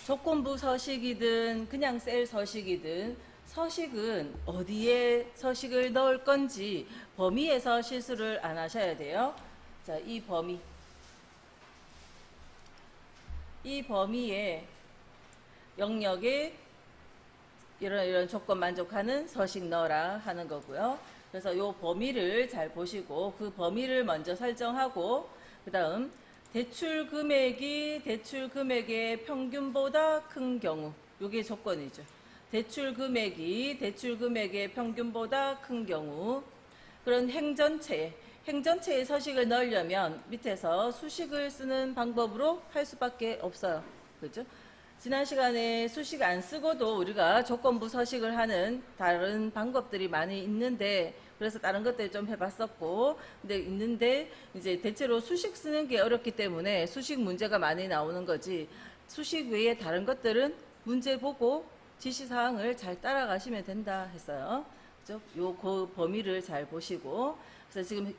조건부 서식이든 그냥 셀 서식이든 서식은 어디에 서식을 넣을 건지 범위에서 실수를 안 하셔야 돼요. 자, 이 범위에 영역에 이런 조건 만족하는 서식 넣어라 하는 거고요. 그래서 이 범위를 잘 보시고 그 범위를 먼저 설정하고 그 다음 대출 금액이 대출 금액의 평균보다 큰 경우, 이게 조건이죠. 대출 금액이 대출 금액의 평균보다 큰 경우, 그런 행전체에 서식을 넣으려면 밑에서 수식을 쓰는 방법으로 할 수밖에 없어요. 그죠? 지난 시간에 수식 안 쓰고도 우리가 조건부 서식을 하는 다른 방법들이 많이 있는데, 그래서 다른 것들 좀 해봤었고, 근데 있는데 이제 대체로 수식 쓰는 게 어렵기 때문에 수식 문제가 많이 나오는 거지, 수식 외에 다른 것들은 문제 보고 지시사항을 잘 따라가시면 된다 했어요. 그죠? 그 범위를 잘 보시고, 그래서 지금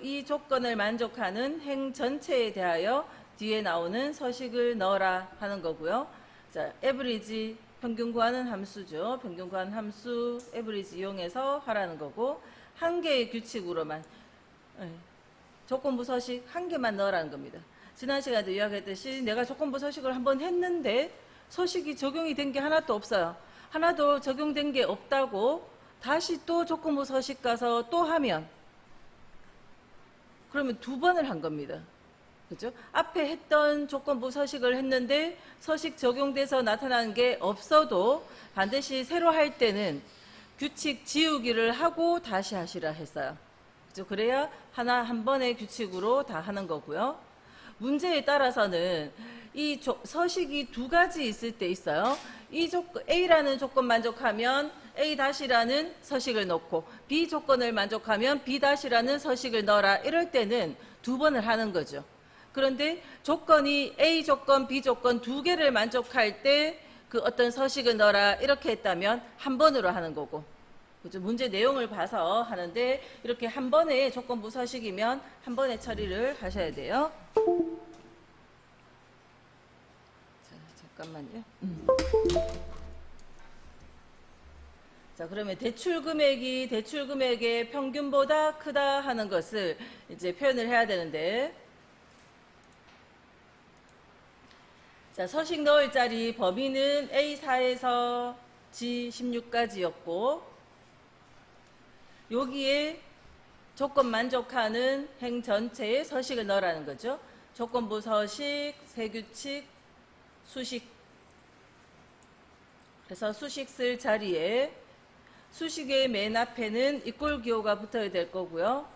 이 조건을 만족하는 행 전체에 대하여 뒤에 나오는 서식을 넣어라 하는 거고요. 자, 에브리지 평균 구하는 함수죠. 평균 구하는 함수 에브리지 이용해서 하라는 거고, 한 개의 규칙으로만 조건부 서식 한 개만 넣으라는 겁니다. 지난 시간에도 이야기했듯이 내가 조건부 서식을 한번 했는데 서식이 적용이 된 게 하나도 없어요. 하나도 적용된 게 없다고 다시 또 조건부 서식 가서 또 하면 그러면 두 번을 한 겁니다. 그죠? 앞에 했던 조건부 서식을 했는데 서식 적용돼서 나타나는 게 없어도 반드시 새로 할 때는 규칙 지우기를 하고 다시 하시라 했어요. 그죠? 그래야 한 번의 규칙으로 다 하는 거고요. 문제에 따라서는 이 서식이 두 가지 있을 때 있어요. 이 A라는 조건 만족하면 A-라는 서식을 넣고 B 조건을 만족하면 B-라는 서식을 넣어라. 이럴 때는 두 번을 하는 거죠. 그런데 조건이 A 조건, B 조건 두 개를 만족할 때 그 어떤 서식을 넣어라 이렇게 했다면 한 번으로 하는 거고, 그죠? 문제 내용을 봐서 하는데 이렇게 한 번에 조건부 서식이면 한 번에 처리를 하셔야 돼요. 자, 잠깐만요. 자, 그러면 대출 금액이 대출 금액의 평균보다 크다 하는 것을 이제 표현을 해야 되는데, 자, 서식 넣을 자리 범위는 A4에서 G16까지였고, 여기에 조건 만족하는 행 전체에 서식을 넣으라는 거죠. 조건부 서식, 세규칙, 수식. 그래서 수식 쓸 자리에 수식의 맨 앞에는 이꼴 기호가 붙어야 될 거고요.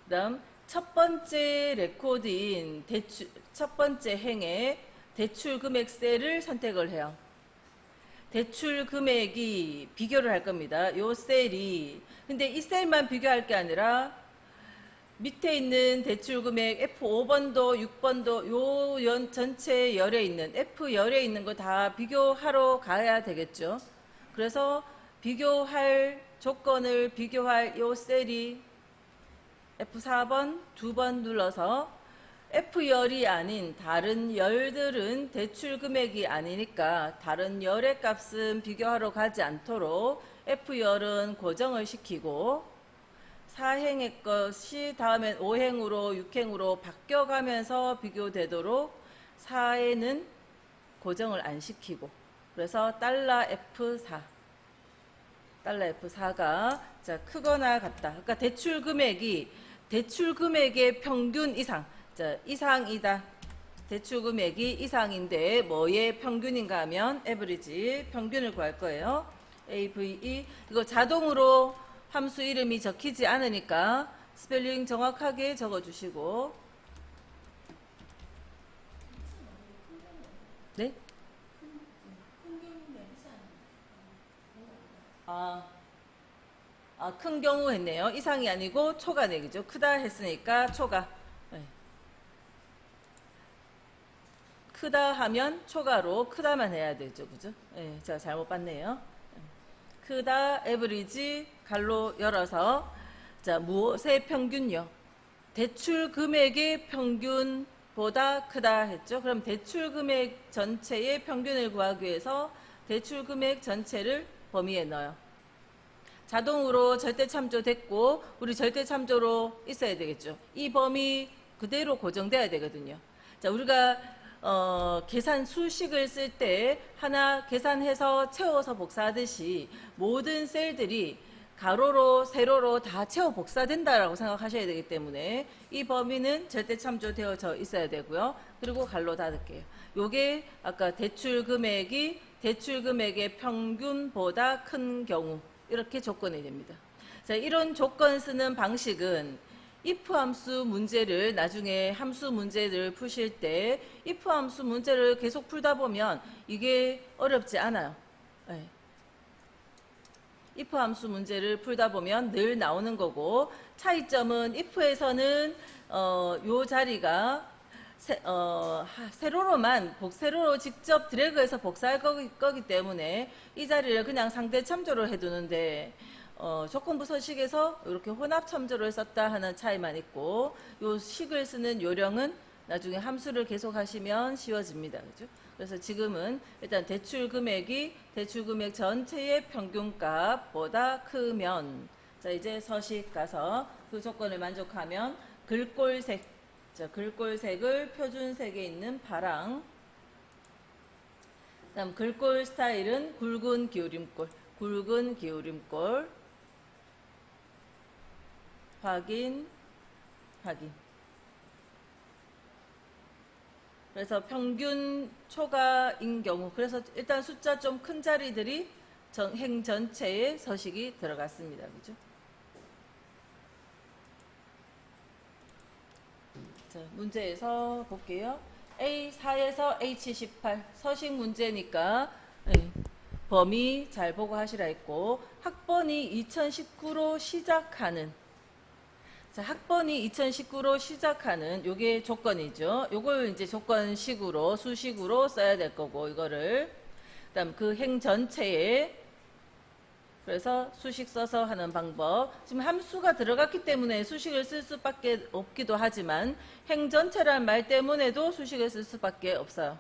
그 다음 첫 번째 레코드인 첫 번째 행에 대출 금액 셀을 선택을 해요. 대출 금액이 비교를 할 겁니다. 요 셀이, 근데 이 셀만 비교할 게 아니라 밑에 있는 대출 금액 F5번도 6번도 요 전체 열에 있는 F열에 있는 거 다 비교하러 가야 되겠죠. 그래서 비교할 조건을 비교할 요 셀이 F4번 2번 눌러서 F열이 아닌 다른 열들은 대출 금액이 아니니까 다른 열의 값은 비교하러 가지 않도록 F열은 고정을 시키고 4행의 것이 다음엔 5행으로 6행으로 바뀌어가면서 비교되도록 4에는 고정을 안 시키고, 그래서 $F4 $F4가 자, 크거나 같다. 그러니까 대출 금액의 평균 이상, 자, 이상이다. 대출 금액이 이상인데 뭐의 평균인가 하면 에버리지 평균을 구할 거예요. AVE. 이거 자동으로 함수 이름이 적히지 않으니까 스펠링 정확하게 적어주시고. 네? 큰 경우 했네요. 이상이 아니고 초과네, 그죠? 크다 했으니까 초과. 네. 크다 하면 초과로 크다만 해야 되죠, 그죠? 네, 제가 잘못 봤네요. 크다, 에브리지, 갈로 열어서, 자, 무엇의 평균요? 대출 금액의 평균 보다 크다 했죠. 그럼 대출 금액 전체의 평균을 구하기 위해서 대출 금액 전체를 범위에 넣어요. 자동으로 절대 참조됐고 우리 절대 참조로 있어야 되겠죠. 이 범위 그대로 고정돼야 되거든요. 자, 우리가 계산 수식을 쓸 때 하나 계산해서 채워서 복사하듯이 모든 셀들이 가로로 세로로 다 채워 복사된다라고 생각하셔야 되기 때문에 이 범위는 절대 참조되어져 있어야 되고요. 그리고 갈로 닫을게요. 요게 아까 대출 금액이 대출 금액의 평균보다 큰 경우 이렇게 조건이 됩니다. 자, 이런 조건 쓰는 방식은 if 함수 문제를 나중에 함수 문제를 푸실 때 if 함수 문제를 계속 풀다 보면 이게 어렵지 않아요. 네. if 함수 문제를 풀다 보면 늘 나오는 거고 차이점은 if에서는 요 자리가 세로로만 세로로 직접 드래그해서 복사할 거기 때문에 이 자리를 그냥 상대 참조로 해두는데 조건부 서식에서 이렇게 혼합 참조를 썼다 하는 차이만 있고 요 식을 쓰는 요령은 나중에 함수를 계속 하시면 쉬워집니다. 그죠? 그래서 지금은 일단 대출 금액이 대출 금액 전체의 평균값보다 크면 자 이제 서식 가서 그 조건을 만족하면 글꼴색 자, 글꼴색을 표준색에 있는 파랑 다음 글꼴 스타일은 굵은 기울임꼴 굵은 기울임꼴 확인 그래서 평균 초과인 경우 그래서 일단 숫자 좀 큰 자리들이 행 전체에 서식이 들어갔습니다. 그죠? 자, 문제에서 볼게요. A4에서 H18 서식 문제니까 네, 범위 잘 보고 하시라 했고 학번이 2019로 시작하는 자, 학번이 2019로 시작하는 요게 조건이죠. 요걸 이제 조건식으로 수식으로 써야 될 거고 이거를 그다음 그 행 전체에 그래서 수식 써서 하는 방법 지금 함수가 들어갔기 때문에 수식을 쓸 수밖에 없기도 하지만 행 전체란 말 때문에도 수식을 쓸 수밖에 없어요.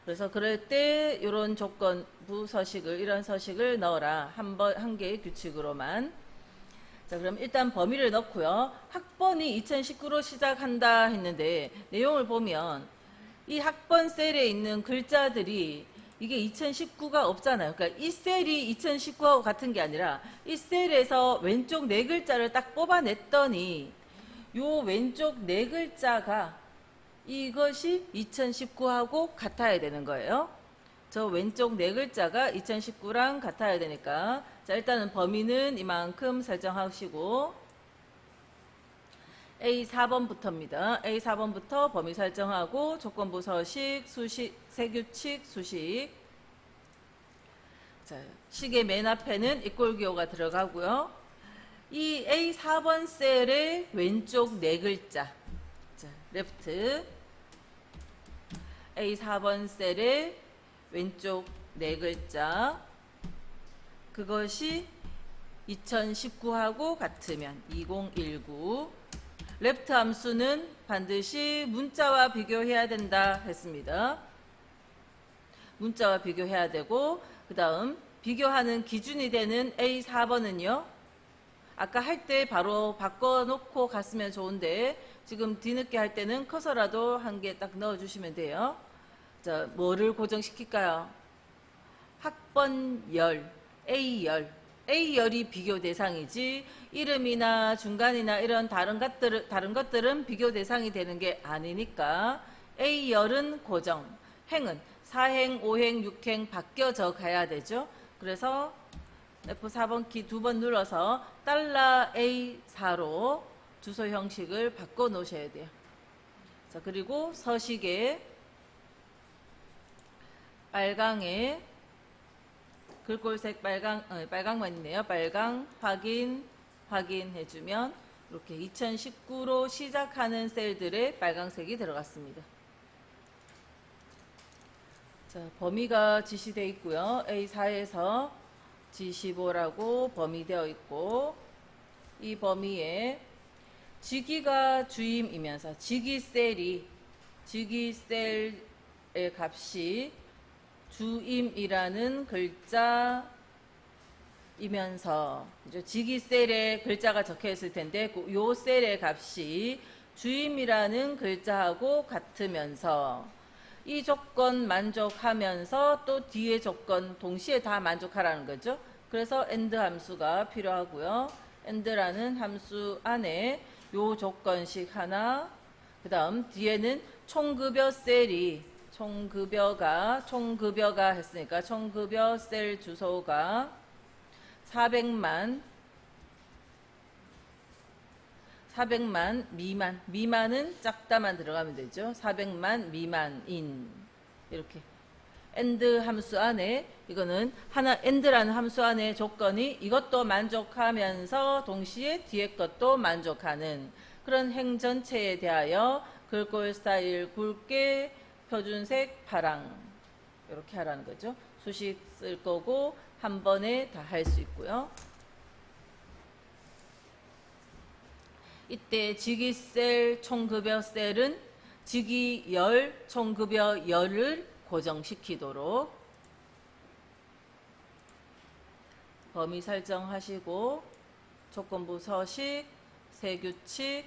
그래서 그럴 때 이런 조건부 서식을 이런 서식을 넣어라 한 개의 규칙으로만 자, 그럼 일단 범위를 넣고요. 학번이 2019로 시작한다 했는데 내용을 보면 이 학번 셀에 있는 글자들이 이게 2019가 없잖아요. 그러니까 이 셀이 2019하고 같은 게 아니라 이 셀에서 왼쪽 네 글자를 딱 뽑아냈더니 요 왼쪽 네 글자가 이것이 2019하고 같아야 되는 거예요. 저 왼쪽 네 글자가 2019랑 같아야 되니까 자 일단은 범위는 이만큼 설정하시고 A4번부터입니다. A4번부터 범위 설정하고 조건부 서식, 수식, 세규칙, 수식 자, 식의 맨 앞에는 이꼴기호가 들어가고요. 이 A4번 셀의 왼쪽 네 글자 자, 레프트 A4번 셀의 왼쪽 네 글자 그것이 2019하고 같으면 2019 레프트 함수는 반드시 문자와 비교해야 된다 했습니다. 문자와 비교해야 되고 그 다음 비교하는 기준이 되는 A4번은요. 아까 할 때 바로 바꿔놓고 갔으면 좋은데 지금 뒤늦게 할 때는 커서라도 한 개 딱 넣어주시면 돼요. 자, 뭐를 고정시킬까요? 학번열, A열이 비교 대상이지 이름이나 중간이나 이런 다른 것들은 비교 대상이 되는 게 아니니까 A열은 고정, 행은 4행, 5행, 6행 바뀌어져 가야 되죠. 그래서 F4번 키 2번 눌러서 $A4로 주소 형식을 바꿔 놓으셔야 돼요. 자, 그리고 서식에 빨강에 글꼴색 빨강만 있네요. 빨강 확인해주면 이렇게 2019로 시작하는 셀들의 빨강색이 들어갔습니다. 자, 범위가 지시되어 있고요. A4에서 G15라고 범위되어 있고 이 범위에 직위가 주임이면서 직위 셀이 직위셀의 값이 주임이라는 글자이면서 그죠? 직위셀에 글자가 적혀 있을 텐데 요 셀의 값이 주임이라는 글자하고 같으면서 이 조건 만족하면서 또 뒤에 조건 동시에 다 만족하라는 거죠. 그래서 AND 함수가 필요하고요. AND라는 함수 안에 요 조건식 하나, 그 다음 뒤에는 총급여 셀이 총급여가 했으니까 총급여 셀 주소가 400만 미만은 작다만 들어가면 되죠. 400만 미만인 이렇게 AND 함수 안에 이거는 하나 AND라는 함수 안에 조건이 이것도 만족하면서 동시에 뒤에 것도 만족하는 그런 행 전체에 대하여 글꼴 스타일 굵게 표준색 파랑 이렇게 하라는 거죠. 수식 쓸 거고 한 번에 다 할 수 있고요. 이때 직위셀 총급여 셀은 직위열 총급여 열을 고정시키도록 범위 설정하시고 조건부 서식, 세규칙,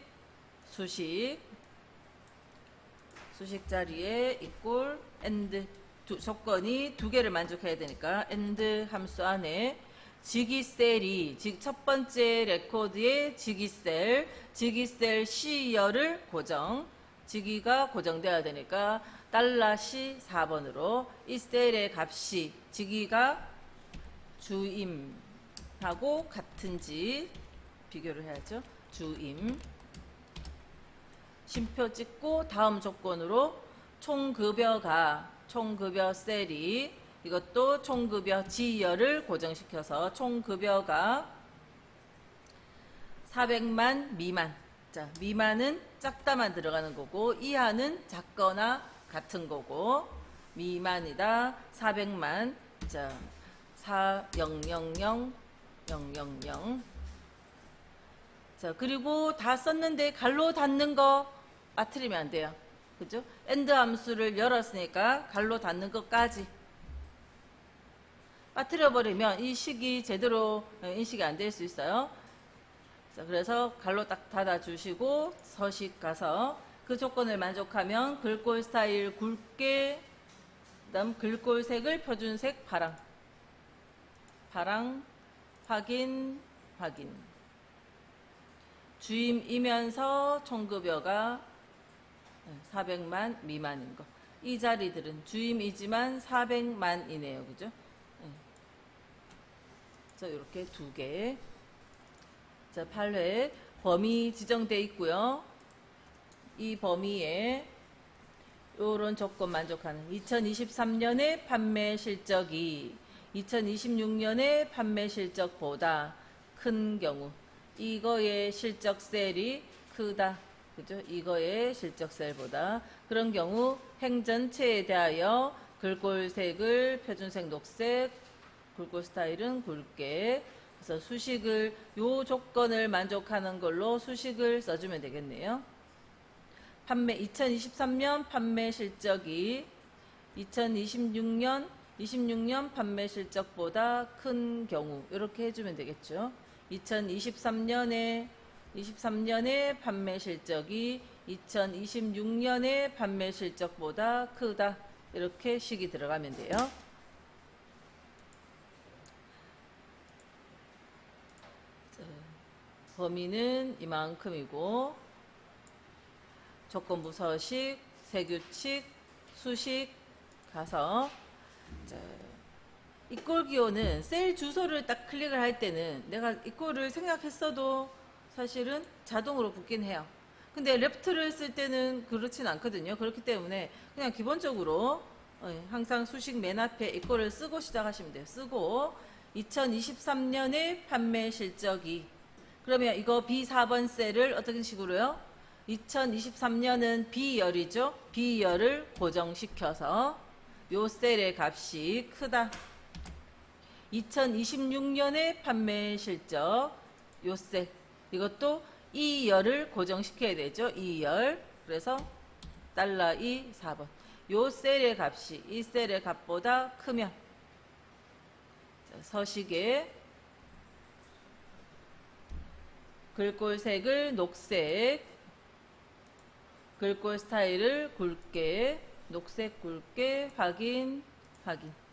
수식 자리에 equal and 조건이 두 개를 만족해야 되니까 and 함수 안에 직위셀이 첫 번째 레코드의 직위셀 C열을 고정 직위가 고정되어야 되니까 $C 4번으로 이 셀의 값이 직위가 주임하고 같은지 비교를 해야죠. 주임 쉼표 찍고 다음 조건으로 총급여 셀이 이것도 총급여 G열을 고정시켜서 총급여가 400만 미만. 자, 미만은 작다만 들어가는 거고 이하는 작거나 같은 거고 미만이다 400만. 자, 4000 자, 그리고 다 썼는데 갈로 닫는 거 빠뜨리면 안 돼요. 그죠? AND 함수를 열었으니까 갈로 닫는 것까지 빠뜨려 버리면 이 식이 제대로 인식이 안 될 수 있어요. 자, 그래서 갈로 딱 닫아 주시고 서식 가서 그 조건을 만족하면 글꼴 스타일 굵게 그다음 글꼴 색을 표준색 파랑 확인 주임이면서 총급여가 400만 미만인 거. 이 자리들은 주임이지만 400만이네요. 그죠? 그래서 이렇게 두 개. 자, 8회 범위 지정되어 있고요. 이 범위에 이런 조건 만족하는 2023년의 판매 실적이 2026년의 판매 실적보다 큰 경우 이거의 실적 셀이 크다. 그죠? 이거의 실적 셀보다 그런 경우 행 전체에 대하여 글꼴색을 표준색 녹색 글꼴 스타일은 굵게 그래서 수식을 요 조건을 만족하는 걸로 수식을 써주면 되겠네요. 2023년 판매 실적이 26년 판매 실적보다 큰 경우 이렇게 해주면 되겠죠. 2023년의 판매 실적이 2026년의 판매 실적보다 크다. 이렇게 식이 들어가면 돼요. 자, 범위는 이만큼이고 조건부 서식, 세규칙, 수식 가서 자, 이꼴 기호는 셀 주소를 딱 클릭을 할 때는 내가 이꼴을 생각했어도 사실은 자동으로 붙긴 해요. 근데 레프트를 쓸 때는 그렇진 않거든요. 그렇기 때문에 그냥 기본적으로 항상 수식 맨 앞에 이꼴을 쓰고 시작하시면 돼요. 쓰고 2023년의 판매 실적이 그러면 이거 B4번 셀을 어떤 식으로요? 2023년은 B열이죠. B열을 고정시켜서 요 셀의 값이 크다. 2026년의 판매 실적 요 셀 이것도 E열을 고정시켜야 되죠. E열 그래서 $2 4번. 요 셀의 값이 이 셀의 값보다 크면 자, 서식에 글꼴 색을 녹색, 글꼴 스타일을 굵게, 녹색 굵게 확인, 확인.